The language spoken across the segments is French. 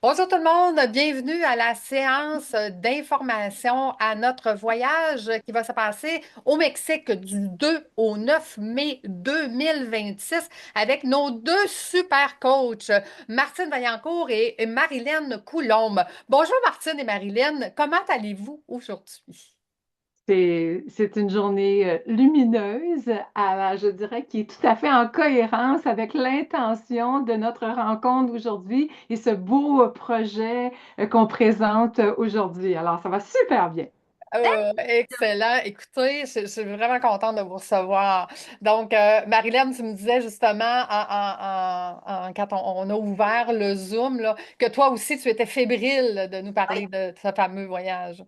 Bonjour tout le monde, bienvenue à la séance d'information à notre voyage qui va se passer au Mexique du 2 au 9 mai 2026 avec nos deux super coachs, Martine Vaillancourt et Marilyn Coulombe. Bonjour Martine et Marilyn, comment allez-vous aujourd'hui? C'est une journée lumineuse, je dirais, qui est tout à fait en cohérence avec l'intention de notre rencontre aujourd'hui et ce beau projet qu'on présente aujourd'hui. Alors, ça va super bien. Excellent. Écoutez, je suis vraiment contente de vous recevoir. Donc, Marilyn, tu me disais justement quand on a ouvert le Zoom là, que toi aussi, tu étais fébrile de nous parler de ce fameux voyage.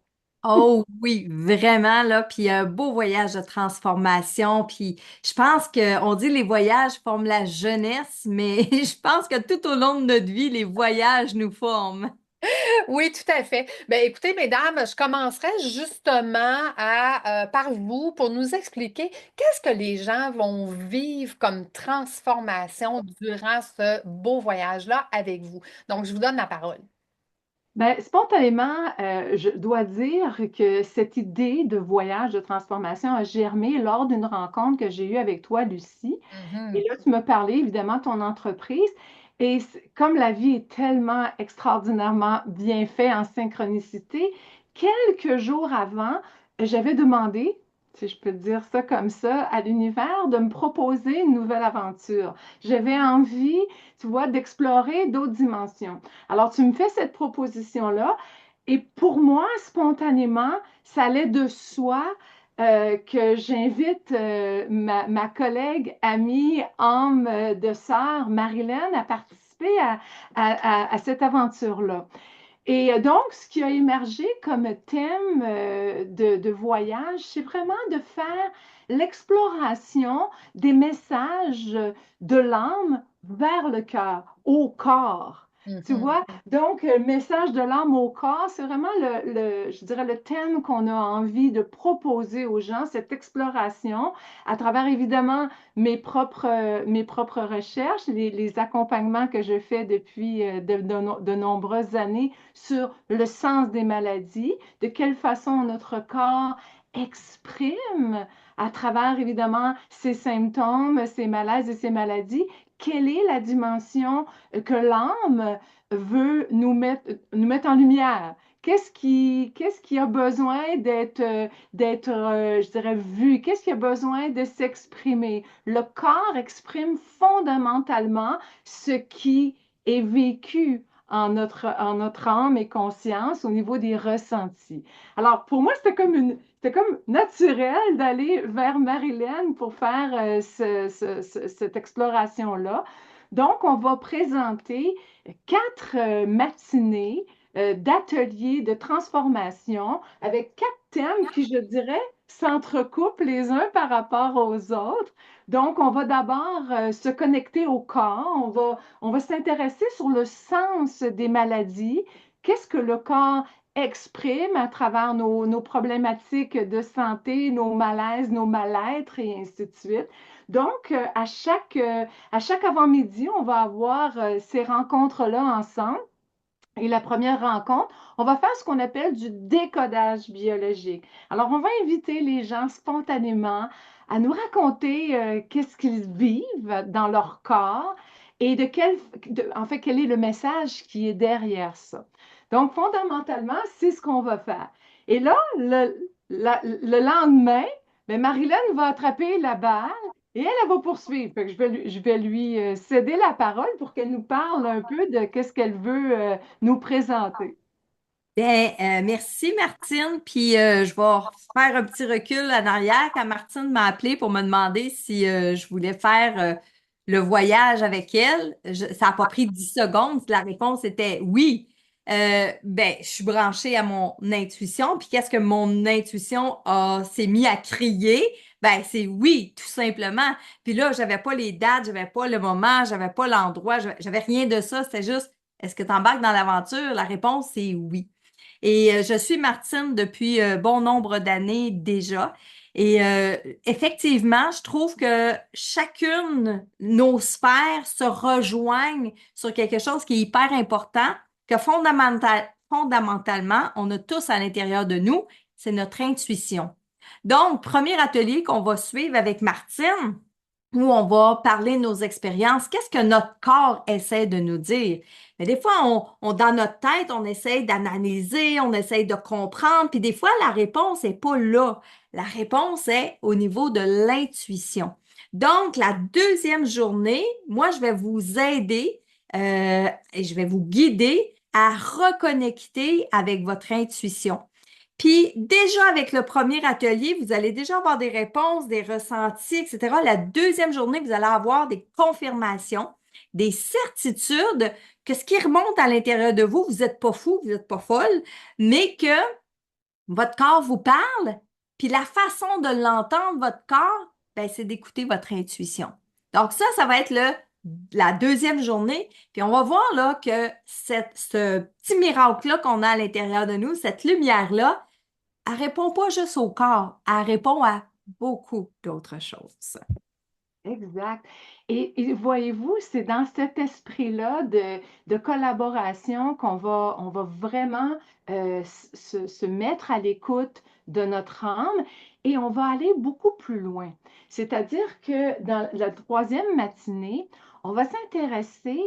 Oh oui, vraiment là, puis un beau voyage de transformation, puis je pense que on dit les voyages forment la jeunesse, mais je pense que tout au long de notre vie, les voyages nous forment. Oui, tout à fait. Ben, écoutez, mesdames, je commencerai justement par vous pour nous expliquer qu'est-ce que les gens vont vivre comme transformation durant ce beau voyage-là avec vous. Donc, je vous donne la parole. Ben, spontanément, je dois dire que cette idée de voyage de transformation a germé lors d'une rencontre que j'ai eue avec toi, Lucie. Et Mhm. là, tu m'as parlé évidemment de ton entreprise. Et comme la vie est tellement extraordinairement bien faite en synchronicité, quelques jours avant, j'avais demandé, si je peux dire ça comme ça, à l'univers de me proposer une nouvelle aventure. J'avais envie, tu vois, d'explorer d'autres dimensions. Alors, tu me fais cette proposition-là. Et pour moi, spontanément, ça allait de soi que j'invite ma collègue, amie, âme de sœur, Marilyn, à participer à cette aventure-là. Et donc, ce qui a émergé comme thème de voyage, c'est vraiment de faire l'exploration des messages de l'âme vers le cœur, au corps. Tu Mhm. vois? Donc, le message de l'âme au corps, c'est vraiment je dirais, le thème qu'on a envie de proposer aux gens, cette exploration, à travers évidemment mes propres recherches, les accompagnements que je fais depuis de nombreuses années sur le sens des maladies, de quelle façon notre corps exprime à travers évidemment ses symptômes, ses malaises et ses maladies, quelle est la dimension que l'âme veut nous mettre en lumière. Qu'est-ce qui a besoin je dirais, vu? Qu'est-ce qui a besoin de s'exprimer? Le corps exprime fondamentalement ce qui est vécu en notre âme et conscience au niveau des ressentis. Alors, pour moi, c'était comme naturel d'aller vers Marilyn pour faire cette exploration-là. Donc, on va présenter quatre matinées d'ateliers de transformation avec quatre thèmes qui, je dirais, s'entrecoupent les uns par rapport aux autres. Donc, on va d'abord se connecter au corps, on va s'intéresser sur le sens des maladies, qu'est-ce que le corps exprime à travers nos problématiques de santé, nos malaises, nos mal-être et ainsi de suite. Donc, à chaque avant-midi, on va avoir ces rencontres-là ensemble. Et la première rencontre, on va faire ce qu'on appelle du décodage biologique. Alors, on va inviter les gens spontanément à nous raconter qu'est-ce qu'ils vivent dans leur corps et en fait, quel est le message qui est derrière ça. Donc, fondamentalement, c'est ce qu'on va faire. Et là, le lendemain, ben, Marilyn va attraper la balle et elle va poursuivre. Fait que je vais lui céder la parole pour qu'elle nous parle un peu de qu'est-ce qu'elle veut nous présenter. Bien, merci Martine, puis je vais faire un petit recul en arrière quand Martine m'a appelé pour me demander si je voulais faire le voyage avec elle. Ça n'a pas pris 10 secondes, la réponse était oui. Ben, je suis branchée à mon intuition, puis qu'est-ce que mon intuition s'est mis à crier? Ben, c'est oui, tout simplement. Puis là, j'avais pas les dates, j'avais pas le moment, j'avais pas l'endroit, j'avais rien de ça. C'était juste, est-ce que tu embarques dans l'aventure? La réponse, c'est oui. Et je suis Martine depuis bon nombre d'années déjà. Et effectivement, je trouve que chacune, nos sphères se rejoignent sur quelque chose qui est hyper important. que fondamentalement, on a tous à l'intérieur de nous, c'est notre intuition. Donc, premier atelier qu'on va suivre avec Martine, où on va parler de nos expériences. Qu'est-ce que notre corps essaie de nous dire? Mais des fois, dans notre tête, on essaie d'analyser, on essaie de comprendre, puis des fois, la réponse n'est pas là. La réponse est au niveau de l'intuition. Donc, la deuxième journée, moi, je vais vous aider et je vais vous guider à reconnecter avec votre intuition. Puis déjà avec le premier atelier, vous allez déjà avoir des réponses, des ressentis, etc. La deuxième journée, vous allez avoir des confirmations, des certitudes que ce qui remonte à l'intérieur de vous, vous n'êtes pas fou, vous n'êtes pas folle, mais que votre corps vous parle, puis la façon de l'entendre, votre corps, ben, c'est d'écouter votre intuition. Donc ça va être la deuxième journée, puis on va voir là que ce petit miracle-là qu'on a à l'intérieur de nous, cette lumière-là, elle répond pas juste au corps, elle répond à beaucoup d'autres choses. Exact. Et voyez-vous, c'est dans cet esprit-là de collaboration on va vraiment se mettre à l'écoute de notre âme et on va aller beaucoup plus loin. C'est-à-dire que dans la troisième matinée, on va s'intéresser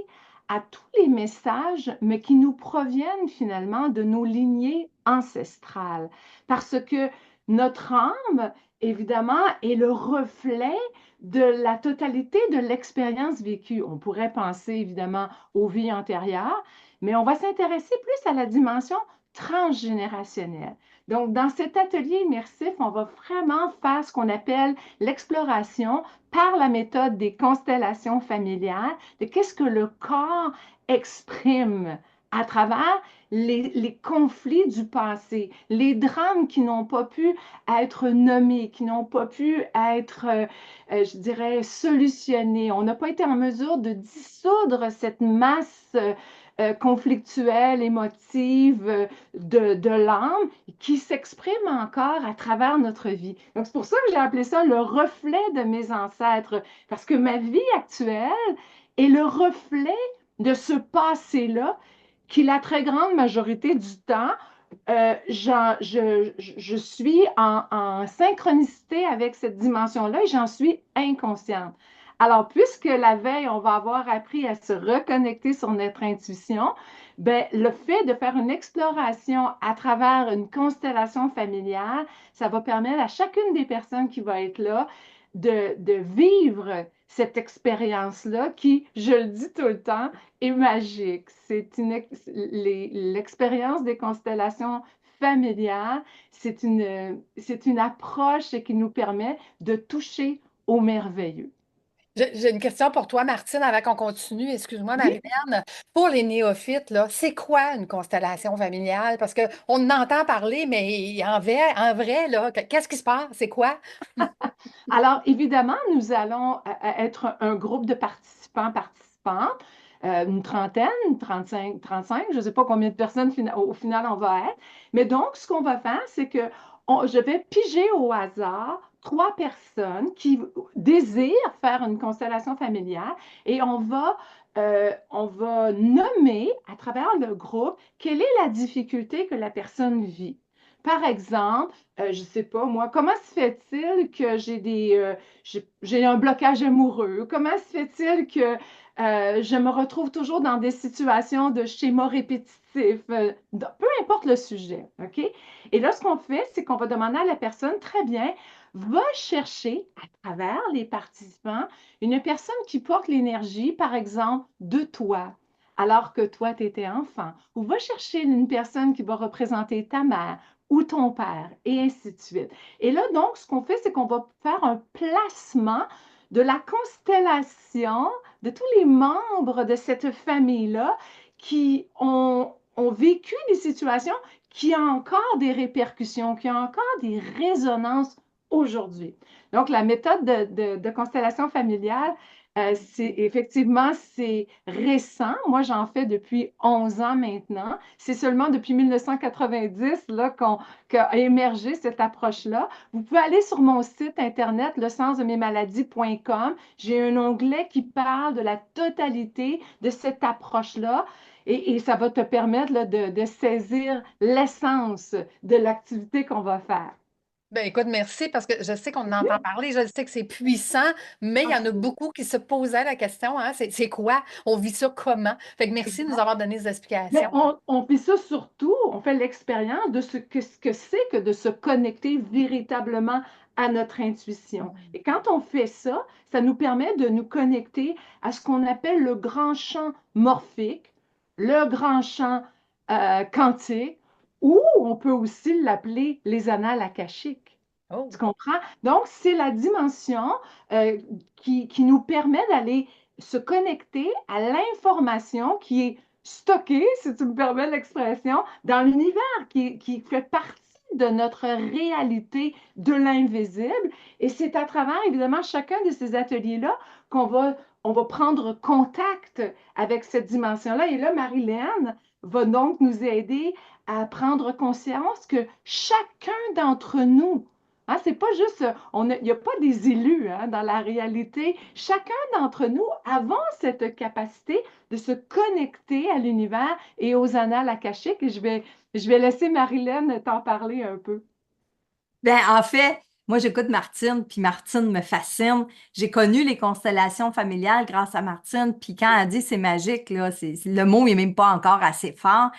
à tous les messages, mais qui nous proviennent finalement de nos lignées ancestrales. Parce que notre âme, évidemment, est le reflet de la totalité de l'expérience vécue. On pourrait penser évidemment aux vies antérieures, mais on va s'intéresser plus à la dimension transgénérationnelle. Donc, dans cet atelier immersif, on va vraiment faire ce qu'on appelle l'exploration par la méthode des constellations familiales de qu'est-ce que le corps exprime à travers les conflits du passé, les drames qui n'ont pas pu être nommés, qui n'ont pas pu être je dirais, solutionner. On n'a pas été en mesure de dissoudre cette masse conflictuelle, émotive de l'âme qui s'exprime encore à travers notre vie. Donc, c'est pour ça que j'ai appelé ça le reflet de mes ancêtres, parce que ma vie actuelle est le reflet de ce passé-là qui, la très grande majorité du temps, je suis en synchronicité avec cette dimension-là et j'en suis inconsciente. Alors, puisque la veille, on va avoir appris à se reconnecter sur notre intuition, ben, le fait de faire une exploration à travers une constellation familiale, ça va permettre à chacune des personnes qui va être là de vivre cette expérience-là qui, je le dis tout le temps, est magique. L'expérience des constellations familiales, c'est une approche qui nous permet de toucher au merveilleux. J'ai une question pour toi, Martine, avant qu'on continue. Excuse-moi, Oui, Marilyn. Pour les néophytes, là, c'est quoi une constellation familiale? Parce qu'on en entend parler, mais en vrai, là, qu'est-ce qui se passe? C'est quoi? alors évidemment, nous allons être un groupe de participantes, une trentaine, 35, je ne sais pas combien de personnes au final on va être. Mais donc, ce qu'on va faire, c'est que je vais piger au hasard trois personnes qui désirent faire une constellation familiale et on va nommer à travers le groupe quelle est la difficulté que la personne vit. Par exemple, je ne sais pas moi, comment se fait-il que j'ai un blocage amoureux? Comment se fait-il que je me retrouve toujours dans des situations de schéma répétitif? Peu importe le sujet, OK? Et là, ce qu'on fait, c'est qu'on va demander à la personne, très bien, va chercher à travers les participants une personne qui porte l'énergie, par exemple, de toi, alors que toi, tu étais enfant. Ou va chercher une personne qui va représenter ta mère ou ton père, et ainsi de suite. Et là, donc, ce qu'on fait, c'est qu'on va faire un placement de la constellation de tous les membres de cette famille-là qui ont vécu des situations qui ont encore des répercussions, qui ont encore des résonances aujourd'hui. Donc, la méthode de constellation familiale, c'est récent. Moi, j'en fais depuis 11 ans maintenant. C'est seulement depuis 1990 là, qu'a émergé cette approche-là. Vous pouvez aller sur mon site internet, lesensdemesmaladies.com. J'ai un onglet qui parle de la totalité de cette approche-là. Et ça va te permettre là, de saisir l'essence de l'activité qu'on va faire. Ben écoute, merci parce que je sais qu'on entend parler, je sais que c'est puissant, mais il y en a Absolument. beaucoup qui se posaient la question, hein, c'est quoi? On vit ça comment? Fait que merci de nous avoir donné des Mais explications. on fait ça surtout, on fait l'expérience de ce que c'est que de se connecter véritablement à notre intuition. Et quand on fait ça, ça nous permet de nous connecter à ce qu'on appelle le grand champ morphique, le grand champ quantique, ou on peut aussi l'appeler les annales akashiques. Tu Oh, comprends? Donc, c'est la dimension euh, qui nous permet d'aller se connecter à l'information qui est stockée, si tu me permets l'expression, dans l'univers, qui fait partie de notre réalité de l'invisible. Et c'est à travers, évidemment, chacun de ces ateliers-là on va prendre contact avec cette dimension-là. Et là, Marilyn va donc nous aider à prendre conscience que chacun d'entre nous, hein, c'est pas juste, il n'y a pas des élus hein, dans la réalité. Chacun d'entre nous avons cette capacité de se connecter à l'univers et aux annales akashiques. Et je vais laisser Marilyn t'en parler un peu. Ben, en fait, moi, j'écoute Martine, puis Martine me fascine. J'ai connu les constellations familiales grâce à Martine, puis quand elle dit c'est magique, là, le mot n'est même pas encore assez fort.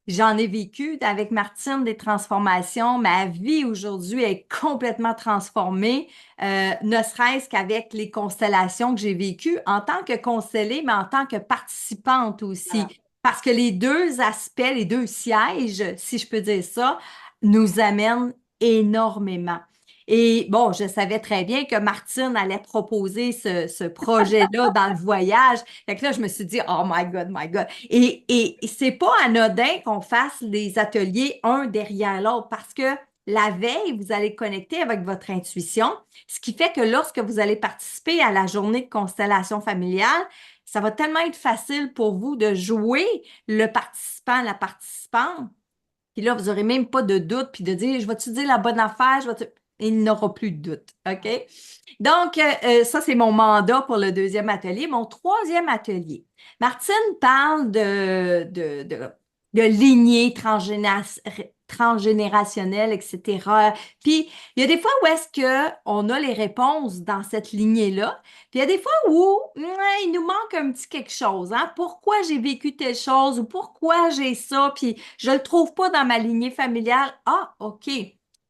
J'en ai vécu avec Martine des transformations. Ma vie aujourd'hui est complètement transformée, ne serait-ce qu'avec les constellations que j'ai vécues en tant que constellée, mais en tant que participante aussi. Voilà. Parce que les deux aspects, les deux sièges, si je peux dire ça, nous amènent énormément. Et bon, je savais très bien que Martine allait proposer ce projet-là dans le voyage. Fait que là, je me suis dit, oh my God, my God. Et c'est pas anodin qu'on fasse les ateliers un derrière l'autre parce que la veille, vous allez connecter avec votre intuition, ce qui fait que lorsque vous allez participer à la journée de constellation familiale, ça va tellement être facile pour vous de jouer le participant, la participante. Puis là, vous n'aurez même pas de doute, puis de dire, je vais-tu dire la bonne affaire? Il n'y aura plus de doute. OK? Donc, ça, c'est mon mandat pour le deuxième atelier. Mon troisième atelier. Martine parle de lignée transgénérationnelle, etc. Puis, il y a des fois où est-ce qu'on a les réponses dans cette lignée-là. Puis, il y a des fois où il nous manque un petit quelque chose. Hein? Pourquoi j'ai vécu telle chose ou pourquoi j'ai ça, puis je ne le trouve pas dans ma lignée familiale. Ah, OK.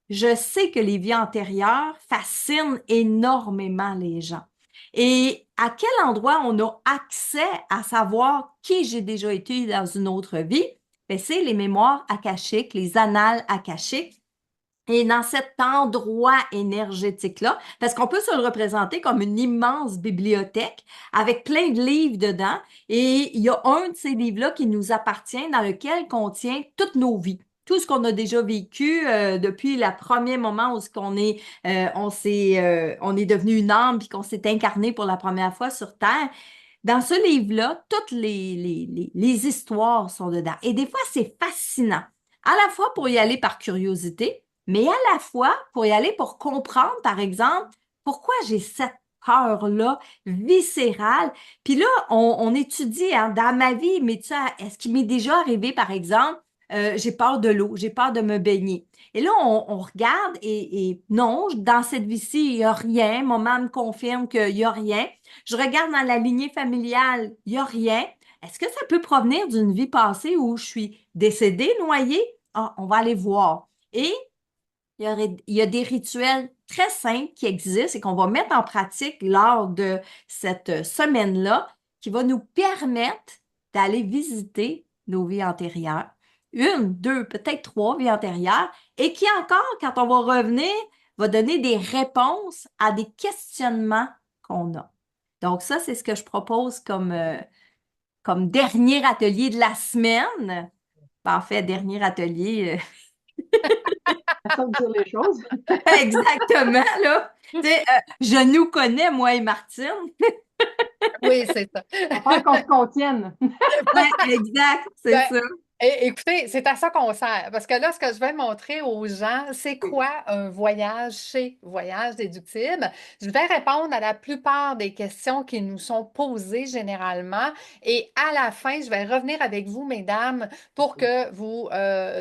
Je sais que les vies antérieures fascinent énormément les gens. Et à quel endroit on a accès à savoir qui j'ai déjà été dans une autre vie? Ben, c'est les mémoires akashiques, les annales akashiques. Et dans cet endroit énergétique-là, parce qu'on peut se le représenter comme une immense bibliothèque avec plein de livres dedans, et il y a un de ces livres-là qui nous appartient, dans lequel contient toutes nos vies. Tout ce qu'on a déjà vécu depuis le premier moment où on est devenu une âme puis qu'on s'est incarné pour la première fois sur Terre. Dans ce livre-là, toutes les histoires sont dedans. Et des fois, c'est fascinant. À la fois pour y aller par curiosité, mais à la fois pour y aller pour comprendre, par exemple, pourquoi j'ai cette peur-là viscérale. Puis là, on étudie hein, dans ma vie, mais tu sais, est-ce qu'il m'est déjà arrivé, par exemple, j'ai peur de l'eau, j'ai peur de me baigner. Et là, on regarde et non, dans cette vie-ci, il n'y a rien. Maman me confirme qu'il n'y a rien. Je regarde dans la lignée familiale, il n'y a rien. Est-ce que ça peut provenir d'une vie passée où je suis décédée, noyée? Ah, on va aller voir. Et il y a des rituels très simples qui existent et qu'on va mettre en pratique lors de cette semaine-là qui va nous permettre d'aller visiter nos vies antérieures. Une, deux, peut-être trois vies antérieures et qui encore, quand on va revenir, va donner des réponses à des questionnements qu'on a. Donc ça, c'est ce que je propose comme dernier atelier de la semaine. Ben, en fait, dernier atelier. Ça de dire les choses. Exactement, là. Tu sais, je nous connais, moi et Martine. oui, c'est ça. Il va falloir qu'on se contienne. Ouais, exact, c'est Ben, ça. Écoutez, c'est à ça qu'on sert. Parce que là, ce que je vais montrer aux gens, c'est quoi un voyage chez Voyage Déductible. Je vais répondre à la plupart des questions qui nous sont posées généralement. Et à la fin, je vais revenir avec vous, mesdames, pour que vous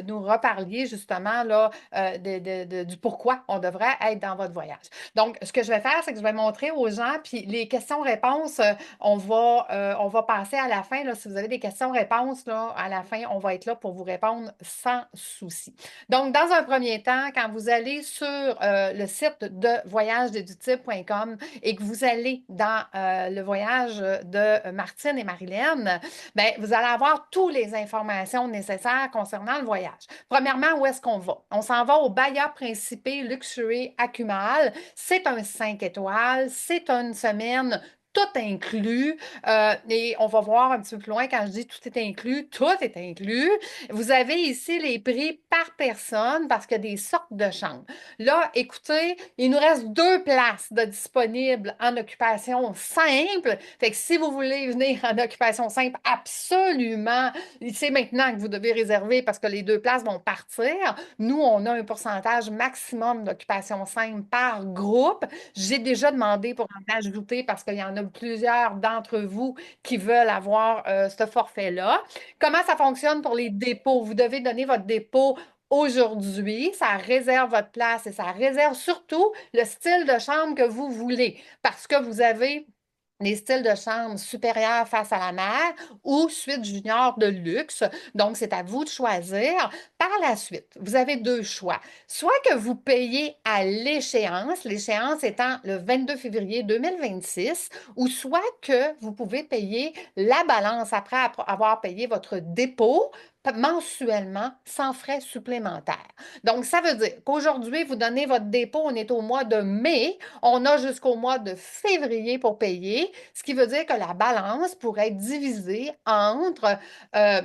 nous reparliez justement là, du pourquoi on devrait être dans votre voyage. Donc, ce que je vais faire, c'est que je vais montrer aux gens, puis les questions-réponses, on va passer à la fin. Là, si vous avez des questions-réponses, là, à la fin, on va être là pour vous répondre sans souci. Donc, dans un premier temps, quand vous allez sur le site de voyagededutype.com et que vous allez dans le voyage de Martine et Marilyn, ben, vous allez avoir toutes les informations nécessaires concernant le voyage. Premièrement, où est-ce qu'on va? On s'en va au Bahia Principe Luxury Akumal. C'est un 5 étoiles. C'est une semaine tout inclus. Et on va voir un petit peu plus loin quand je dis tout est inclus, tout est inclus. Vous avez ici les prix par personne parce qu'il y a des sortes de chambres. Là, écoutez, il nous reste 2 places de disponibles en occupation simple. Fait que si vous voulez venir en occupation simple, absolument, c'est maintenant que vous devez réserver parce que les 2 places vont partir. Nous, on a un pourcentage maximum d'occupation simple par groupe. J'ai déjà demandé pour en ajouter parce qu'il y en a plusieurs d'entre vous qui veulent avoir ce forfait-là. Comment ça fonctionne pour les dépôts? Vous devez donner votre dépôt aujourd'hui. Ça réserve votre place et ça réserve surtout le style de chambre que vous voulez parce que vous avez des styles de chambre supérieurs face à la mer ou suite junior de luxe. Donc, c'est à vous de choisir. Par la suite, vous avez 2 choix. Soit que vous payez à l'échéance étant le 22 février 2026, ou soit que vous pouvez payer la balance après avoir payé votre dépôt mensuellement sans frais supplémentaires. Donc, ça veut dire qu'aujourd'hui, vous donnez votre dépôt, on est au mois de mai, on a jusqu'au mois de février pour payer, ce qui veut dire que la balance pourrait être divisée entre euh,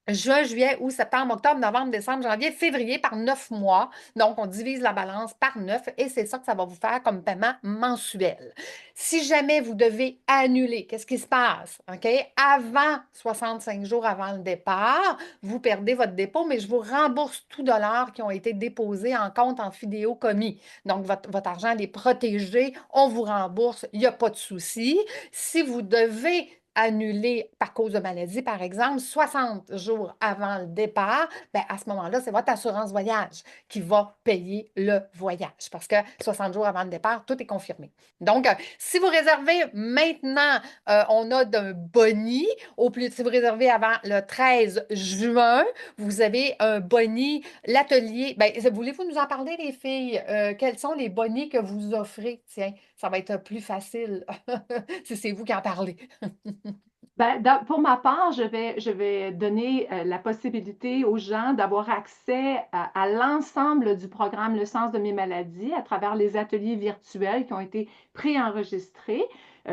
juin, juillet, août, septembre, octobre, novembre, décembre, janvier, février par 9 mois. Donc, on divise la balance par 9 et c'est ça que ça va vous faire comme paiement mensuel. Si jamais vous devez annuler, qu'est-ce qui se passe? OK? Avant 65 jours avant le départ, vous perdez votre dépôt, mais je vous rembourse tout dollars qui ont été déposés en compte en fidéo commis. Donc, votre argent est protégé, on vous rembourse, il n'y a pas de souci. Si vous devez annulé par cause de maladie, par exemple, 60 jours avant le départ, bien, à ce moment-là, c'est votre assurance voyage qui va payer le voyage parce que 60 jours avant le départ, tout est confirmé. Donc, si vous réservez maintenant, on a d'un boni, au plus, si vous réservez avant le 13 juin, vous avez un boni, l'atelier. Bien, voulez-vous nous en parler, les filles? Quels sont les bonis que vous offrez? Tiens, ça va être plus facile si c'est vous qui en parlez. Ben, pour ma part, je vais donner la possibilité aux gens d'avoir accès à l'ensemble du programme Le sens de mes maladies à travers les ateliers virtuels qui ont été préenregistrés.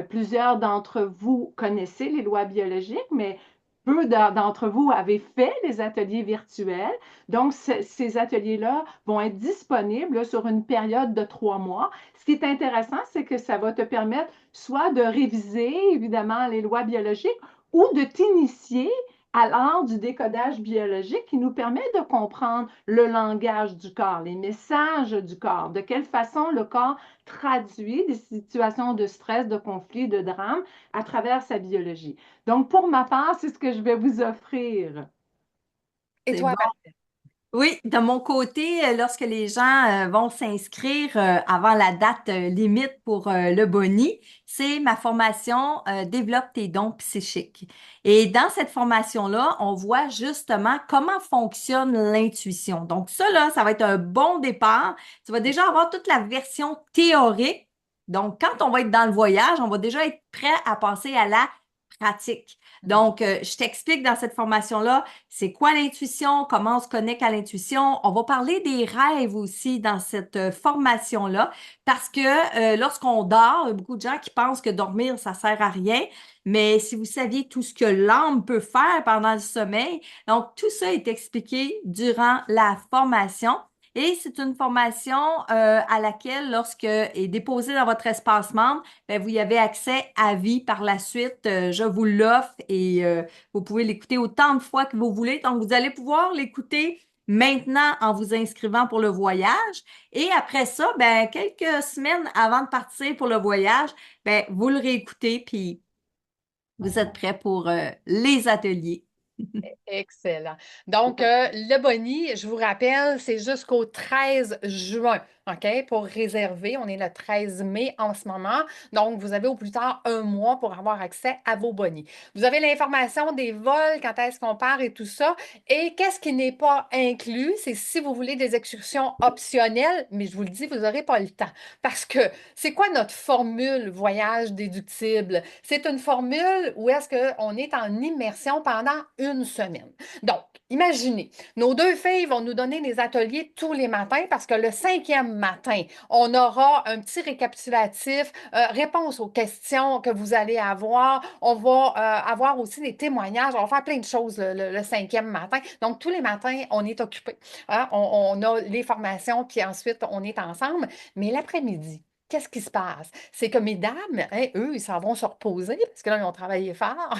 Plusieurs d'entre vous connaissez les lois biologiques, mais peu d'entre vous avez fait les ateliers virtuels. Donc, ces ateliers-là vont être disponibles sur une période de 3 mois. Ce qui est intéressant, c'est que ça va te permettre soit de réviser, évidemment, les lois biologiques ou de t'initier à l'art du décodage biologique qui nous permet de comprendre le langage du corps, les messages du corps, de quelle façon le corps traduit des situations de stress, de conflit, de drame à travers sa biologie. Donc, pour ma part, c'est ce que je vais vous offrir. Et C'est toi, bon. Oui, de mon côté, lorsque les gens vont s'inscrire avant la date limite pour le boni, c'est ma formation Développe tes dons psychiques. Et dans cette formation-là, on voit justement comment fonctionne l'intuition. Donc ça, là, ça va être un bon départ. Tu vas déjà avoir toute la version théorique. Donc, quand on va être dans le voyage, on va déjà être prêt à passer à la pratique. Donc, je t'explique dans cette formation-là, c'est quoi l'intuition, comment on se connecte à l'intuition. On va parler des rêves aussi dans cette formation-là, parce que lorsqu'on dort, il y a beaucoup de gens qui pensent que dormir, ça sert à rien. Mais si vous saviez tout ce que l'âme peut faire pendant le sommeil, donc tout ça est expliqué durant la formation. Et c'est une formation à laquelle, lorsque est déposée dans votre espace membre, ben, vous y avez accès à vie par la suite. Je vous l'offre et vous pouvez l'écouter autant de fois que vous voulez. Donc, vous allez pouvoir l'écouter maintenant en vous inscrivant pour le voyage. Et après ça, ben, quelques semaines avant de partir pour le voyage, ben, vous le réécoutez, puis vous êtes prêts pour les ateliers. Excellent. Donc, le boni, je vous rappelle, c'est jusqu'au 13 juin, OK, pour réserver. On est le 13 mai en ce moment. Donc, vous avez au plus tard un mois pour avoir accès à vos bonis. Vous avez l'information des vols, quand est-ce qu'on part et tout ça. Et qu'est-ce qui n'est pas inclus? C'est si vous voulez des excursions optionnelles, mais je vous le dis, vous n'aurez pas le temps. Parce que c'est quoi notre formule voyage déductible? C'est une formule où est-ce qu'on est en immersion pendant une semaine. Donc, imaginez, nos deux filles vont nous donner des ateliers tous les matins parce que le cinquième matin, on aura un petit récapitulatif, réponse aux questions que vous allez avoir. On va avoir aussi des témoignages. On va faire plein de choses le cinquième matin. Donc, tous les matins, on est occupé. Hein? On a les formations, puis ensuite, on est ensemble. Mais l'après-midi, qu'est-ce qui se passe? C'est que mesdames, hein, eux, ils s'en vont se reposer parce que là, ils ont travaillé fort.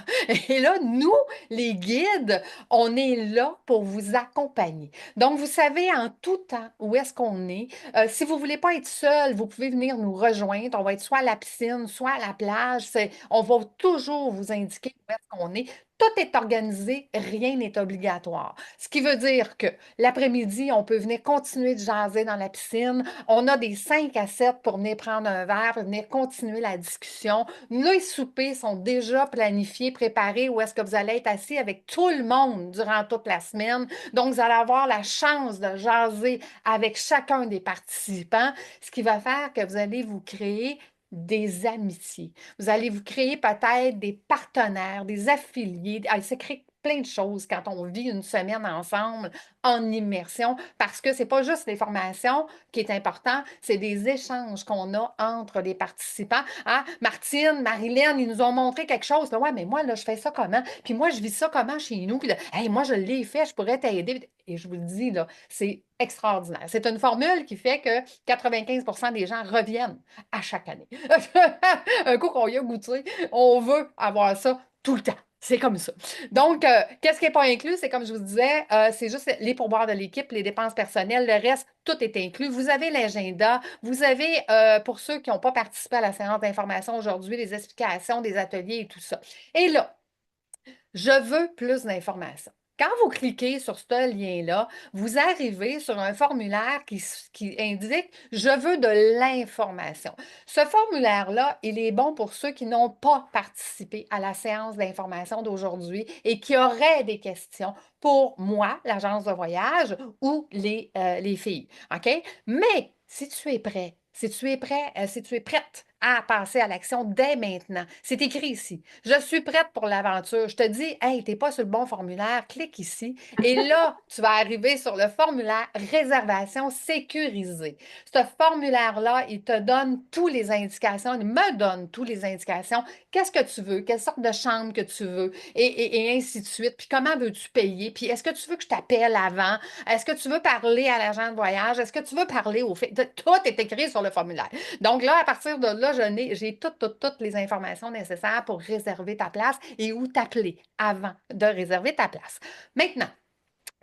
Et là, nous, les guides, on est là pour vous accompagner. Donc, vous savez en tout temps où est-ce qu'on est. Si vous ne voulez pas être seul, vous pouvez venir nous rejoindre. On va être soit à la piscine, soit à la plage. On va toujours vous indiquer où est-ce qu'on est. Tout est organisé, rien n'est obligatoire. Ce qui veut dire que l'après-midi, on peut venir continuer de jaser dans la piscine. On a des 5 à 7 pour venir prendre un verre, pour venir continuer la discussion. Les soupers sont déjà planifiés, préparés, où est-ce que vous allez être assis avec tout le monde durant toute la semaine. Donc, vous allez avoir la chance de jaser avec chacun des participants, ce qui va faire que vous allez vous créer des amitiés. Vous allez vous créer peut-être des partenaires, des affiliés. Ah, il se crée plein de choses quand on vit une semaine ensemble en immersion parce que c'est pas juste les formations qui est important, c'est des échanges qu'on a entre les participants. Ah, Martine, Marilyn, ils nous ont montré quelque chose. Ouais, mais moi, là, je fais ça comment? Puis moi, je vis ça comment chez nous? Puis là, hey, moi, je l'ai fait, je pourrais t'aider. Et je vous le dis, là, c'est extraordinaire. C'est une formule qui fait que 95 des gens reviennent à chaque année. Un coup qu'on y a goûté, on veut avoir ça tout le temps. C'est comme ça. Donc, qu'est-ce qui n'est pas inclus? C'est comme je vous disais, c'est juste les pourboires de l'équipe, les dépenses personnelles, le reste, tout est inclus. Vous avez l'agenda, vous avez, pour ceux qui n'ont pas participé à la séance d'information aujourd'hui, les explications des ateliers et tout ça. Et là, je veux plus d'informations. Quand vous cliquez sur ce lien-là, vous arrivez sur un formulaire qui indique Je veux de l'information. Ce formulaire-là, il est bon pour ceux qui n'ont pas participé à la séance d'information d'aujourd'hui et qui auraient des questions pour moi, l'agence de voyage ou les filles. OK? Mais si tu es prêt, si tu es prêt, si tu es prête à passer à l'action dès maintenant. C'est écrit ici. Je suis prête pour l'aventure. Je te dis, hey, tu n'es pas sur le bon formulaire, clique ici. Et là, tu vas arriver sur le formulaire réservation sécurisée. Ce formulaire-là, il te donne toutes les indications, il me donne toutes les indications. Qu'est-ce que tu veux? Quelle sorte de chambre que tu veux? Et ainsi de suite. Puis comment veux-tu payer? Puis est-ce que tu veux que je t'appelle avant? Est-ce que tu veux parler à l'agent de voyage? Est-ce que tu veux parler au fait? Tout est écrit sur le formulaire. Donc là, à partir de là, j'ai toutes les informations nécessaires pour réserver ta place et où t'appeler avant de réserver ta place. Maintenant,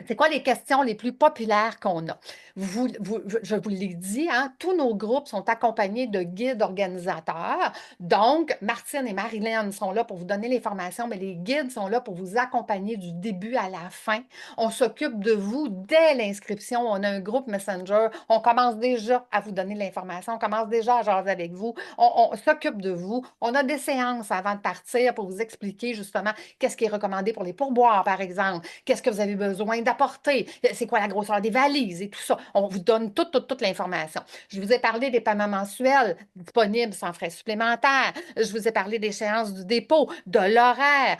c'est quoi les questions les plus populaires qu'on a? Je vous l'ai dit, hein, tous nos groupes sont accompagnés de guides organisateurs. Donc, Martine et Marilyn sont là pour vous donner les formations, mais les guides sont là pour vous accompagner du début à la fin. On s'occupe de vous dès l'inscription. On a un groupe Messenger. On commence déjà à vous donner l'information. On commence déjà à jaser avec vous. On s'occupe de vous. On a des séances avant de partir pour vous expliquer justement qu'est-ce qui est recommandé pour les pourboires, par exemple. Qu'est-ce que vous avez besoin d'apporter? C'est quoi la grosseur des valises et tout ça? On vous donne toute l'information. Je vous ai parlé des paiements mensuels disponibles sans frais supplémentaires. Je vous ai parlé des échéances du dépôt, de l'horaire.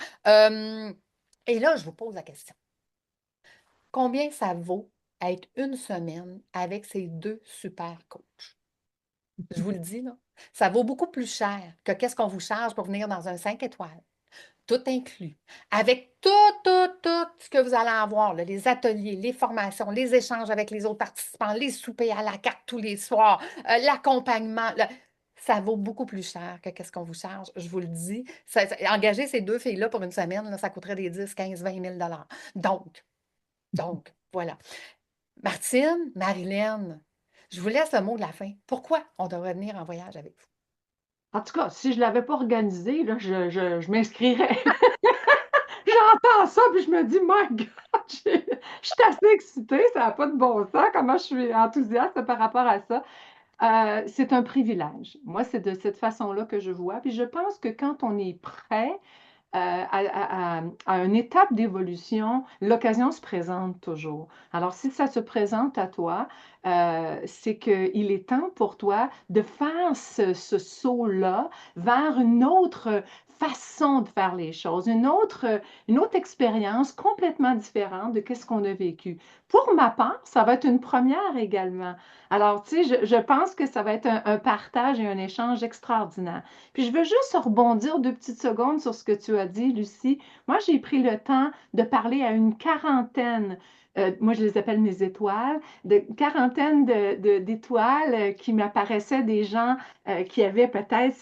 Et là, je vous pose la question. Combien ça vaut être une semaine avec ces deux super coachs? Je vous le dis, là, ça vaut beaucoup plus cher que qu'est-ce qu'on vous charge pour venir dans un 5 étoiles. Tout inclus, avec tout ce que vous allez avoir, là, les ateliers, les formations, les échanges avec les autres participants, les soupers à la carte tous les soirs, l'accompagnement. Ça vaut beaucoup plus cher que ce qu'on vous charge, je vous le dis. Engager ces deux filles-là pour une semaine, là, ça coûterait des 10, 15, 20 000 dollars. Donc, voilà. Martine, Marilyn, je vous laisse le mot de la fin. Pourquoi on devrait venir en voyage avec vous? En tout cas, si je ne l'avais pas organisé, là, je m'inscrirais. J'entends ça, puis je me dis, my God, je suis assez excitée, ça n'a pas de bon sens, comment je suis enthousiaste par rapport à ça. C'est un privilège. Moi, c'est de cette façon-là que je vois. Puis je pense que quand on est prêt, à une étape d'évolution, l'occasion se présente toujours. Alors, si ça se présente à toi, c'est qu'il est temps pour toi de faire ce saut-là vers une autre façon de faire les choses, une autre expérience complètement différente de ce qu'on a vécu. Pour ma part, ça va être une première également. Alors, tu sais, je pense que ça va être un partage et un échange extraordinaire. Puis je veux juste rebondir 2 petites secondes sur ce que tu as dit, Lucie. Moi, j'ai pris le temps de parler à une quarantaine, moi je les appelle mes étoiles, de quarantaine d'étoiles qui m'apparaissaient des gens qui avaient peut-être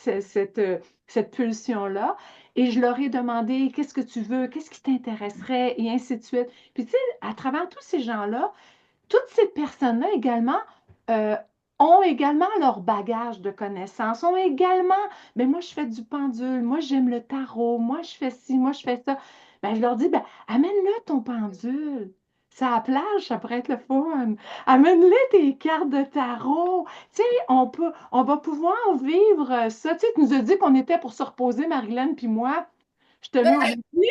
cette pulsion-là. Et je leur ai demandé, qu'est-ce que tu veux, qu'est-ce qui t'intéresserait, et ainsi de suite. Puis tu sais, à travers tous ces gens-là, toutes ces personnes-là également euh, ont également leur bagage de connaissances, ont également, mais moi je fais du pendule, moi j'aime le tarot, moi je fais ci, moi je fais ça. Ben, je leur dis, ben, amène-le ton pendule. C'est à la plage, ça pourrait être le fun. Amène-le tes cartes de tarot. Tu sais, on va pouvoir vivre ça. Tu sais, tu nous as dit qu'on était pour se reposer, Marilyn, puis moi, je te mets au défi.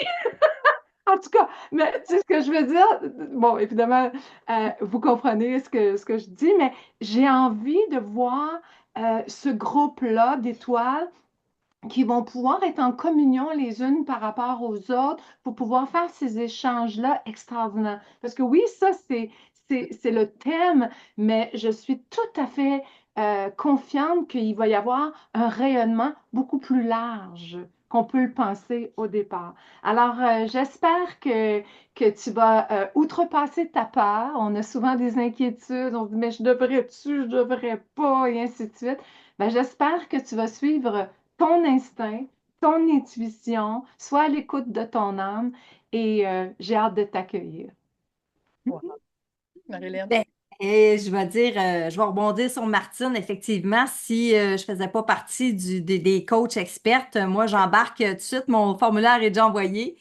En tout cas, mais tu sais ce que je veux dire? Bon, évidemment, vous comprenez ce que je dis, mais j'ai envie de voir ce groupe-là d'étoiles qui vont pouvoir être en communion les unes par rapport aux autres pour pouvoir faire ces échanges-là extraordinaires. Parce que oui, ça, c'est le thème, mais je suis tout à fait confiante qu'il va y avoir un rayonnement beaucoup plus large qu'on peut le penser au départ. Alors, j'espère que tu vas outrepasser ta peur. On a souvent des inquiétudes, on se dit, mais je devrais-tu, je devrais pas, et ainsi de suite. Ben, j'espère que tu vas suivre ton instinct, ton intuition, sois à l'écoute de ton âme et j'ai hâte de t'accueillir. Wow. Marilyn? Ben, et je vais dire, je vais rebondir sur Martine. Effectivement, si je faisais pas partie des coachs expertes, moi, j'embarque tout de suite, mon formulaire est déjà envoyé.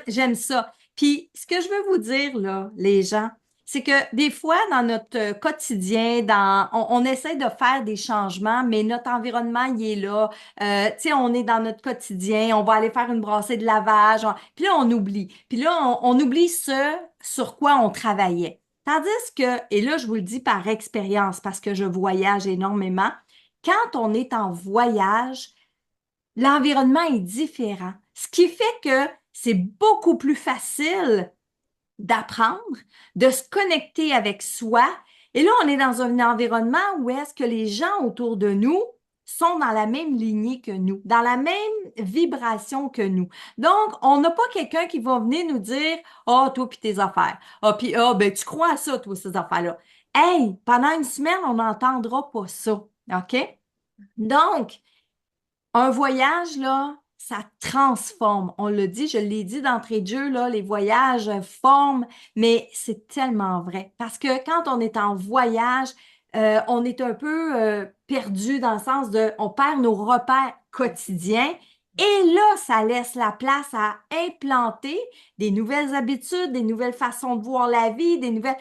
J'aime ça. Puis, ce que je veux vous dire, là, les gens, c'est que des fois, dans notre quotidien, on essaie de faire des changements, mais notre environnement, il est là. Tu sais, on est dans notre quotidien, on va aller faire une brassée de lavage, puis là, on oublie. Puis là, on oublie ce sur quoi on travaillait. Tandis que, et là, je vous le dis par expérience, parce que je voyage énormément, quand on est en voyage, l'environnement est différent. Ce qui fait que c'est beaucoup plus facile d'apprendre, de se connecter avec soi. Et là, on est dans un environnement où est-ce que les gens autour de nous sont dans la même lignée que nous, dans la même vibration que nous. Donc, on n'a pas quelqu'un qui va venir nous dire, ah, toi puis tes affaires. Ah, puis, ah, ben, tu crois à ça, toi, ces affaires-là. Hey, pendant une semaine, on n'entendra pas ça. OK? Donc, un voyage, là, ça transforme. On l'a dit, je l'ai dit d'entrée de jeu, là, les voyages forment, mais c'est tellement vrai. Parce que quand on est en voyage, on est un peu perdu dans le sens de, on perd nos repères quotidiens. Et là, ça laisse la place à implanter des nouvelles habitudes, des nouvelles façons de voir la vie, des nouvelles...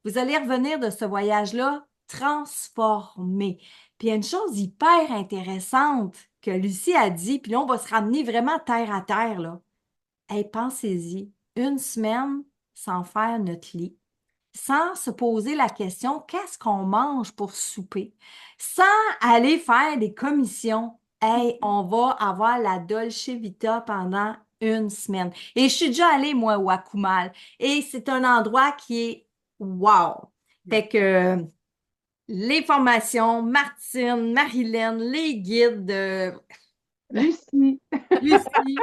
Vous allez revenir de ce voyage-là transformé. Puis il y a une chose hyper intéressante que Lucie a dit, puis là, on va se ramener vraiment terre à terre, là. Hey, pensez-y, une semaine sans faire notre lit, sans se poser la question, qu'est-ce qu'on mange pour souper? Sans aller faire des commissions. Hey, on va avoir la Dolce Vita pendant une semaine. Et je suis déjà allée, moi, au Akumal. Et c'est un endroit qui est wow! Fait que les formations, Martine, Marilyn, les guides, Lucie, Lucie,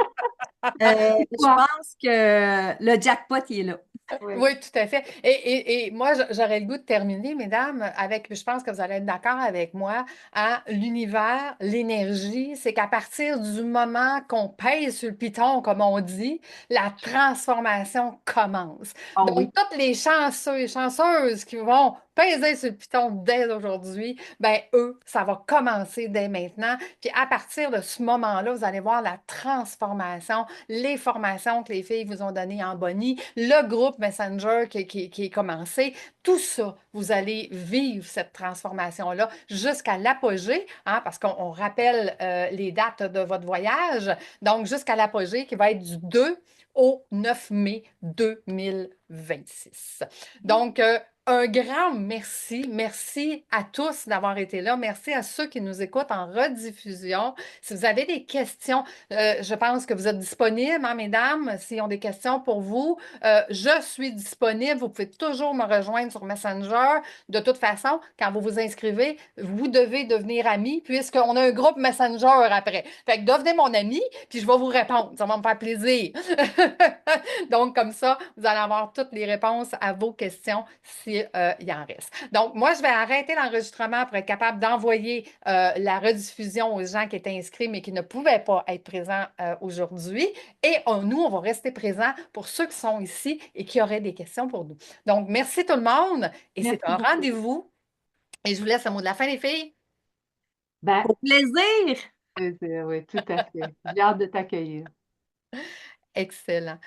et je toi? pense que le jackpot, il est là. Oui. Oui, tout à fait. Et moi, j'aurais le goût de terminer, mesdames, avec, je pense que vous allez être d'accord avec moi, hein, l'univers, l'énergie, c'est qu'à partir du moment qu'on pèse sur le piton, comme on dit, la transformation commence. Oh Donc, oui. toutes les chanceux et chanceuses qui vont peser sur le piton dès aujourd'hui, ben eux, ça va commencer dès maintenant. Puis à partir de ce moment-là, vous allez voir la transformation, les formations que les filles vous ont données en Bonnie, le groupe Messenger qui est commencé, tout ça, vous allez vivre cette transformation-là jusqu'à l'apogée, hein, parce qu'on rappelle les dates de votre voyage, donc jusqu'à l'apogée qui va être du 2 au 9 mai 2026. Donc, un grand merci. Merci à tous d'avoir été là. Merci à ceux qui nous écoutent en rediffusion. Si vous avez des questions, je pense que vous êtes disponibles, hein, mesdames, s'ils ont des questions pour vous. Je suis disponible. Vous pouvez toujours me rejoindre sur Messenger. De toute façon, quand vous vous inscrivez, vous devez devenir amis puisqu'on a un groupe Messenger après. Fait que devenez mon ami, puis je vais vous répondre. Ça va me faire plaisir. Donc, comme ça, vous allez avoir toutes les réponses à vos questions s'il y en reste. Donc, moi, je vais arrêter l'enregistrement pour être capable d'envoyer la rediffusion aux gens qui étaient inscrits mais qui ne pouvaient pas être présents aujourd'hui. Et nous, on va rester présents pour ceux qui sont ici et qui auraient des questions pour nous. Donc, merci tout le monde et c'est Merci un beaucoup. rendez-vous. Et je vous laisse le mot de la fin, les filles. Ben, Au plaisir! oui, tout à fait. J'ai hâte de t'accueillir. Excellent.